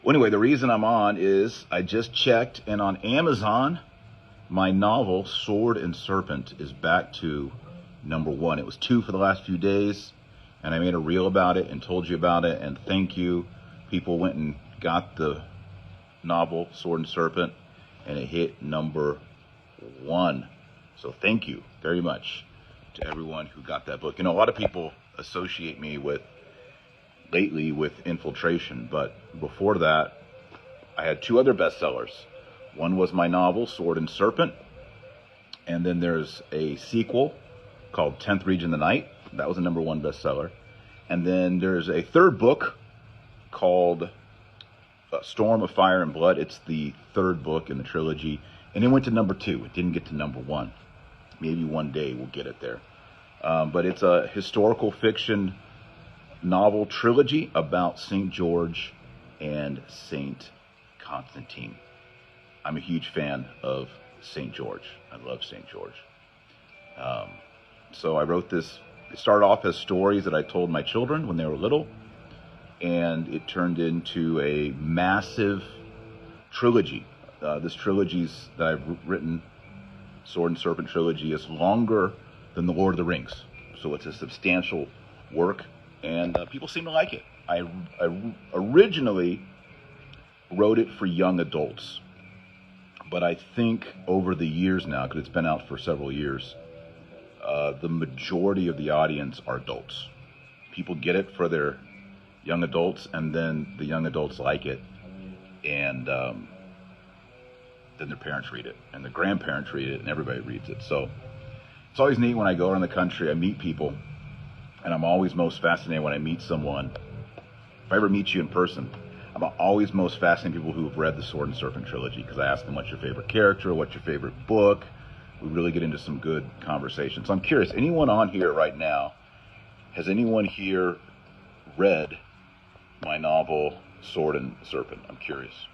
Well, anyway, the reason I'm on is I just checked, and on Amazon, my novel, Sword and Serpent, is back to #1. It was 2 for the last few days, and I made a reel about it and told you about it, and thank you. People went and got the novel, Sword and Serpent, and it hit #1. So thank you very much to everyone who got that book. You know, a lot of people associate me lately with infiltration, but before that, I had 2 other bestsellers. One was my novel, Sword and Serpent, and then there's a sequel called 10th Region of the Night. That was a #1 bestseller. And then there's a 3rd book called Storm of Fire and Blood. It's the 3rd book in the trilogy, and it went to #2. It didn't get to #1. Maybe one day we'll get it there. But it's a historical fiction novel trilogy about St. George and St. Constantine. I'm a huge fan of St. George. I love St. George. So I wrote this. It started off as stories that I told my children when they were little, and it turned into a massive trilogy. This trilogy's that I've written, Sword and Serpent trilogy, is longer than The Lord of the Rings. So it's a substantial work, and people seem to like it. I originally wrote it for young adults, but I think over the years now, because it's been out for several years, the majority of the audience are adults. People get it for their young adults, and then the young adults like it, and then their parents read it, and their grandparents read it, and everybody reads it. So it's always neat when I go around the country. I meet people, and I'm always most fascinated when I meet someone. If I ever meet you in person, I'm always most fascinated with people who have read the Sword and Serpent trilogy, because I ask them, what's your favorite character, what's your favorite book. We really get into some good conversations. So I'm curious, anyone on here right now, has anyone here read my novel, Sword and Serpent? I'm curious.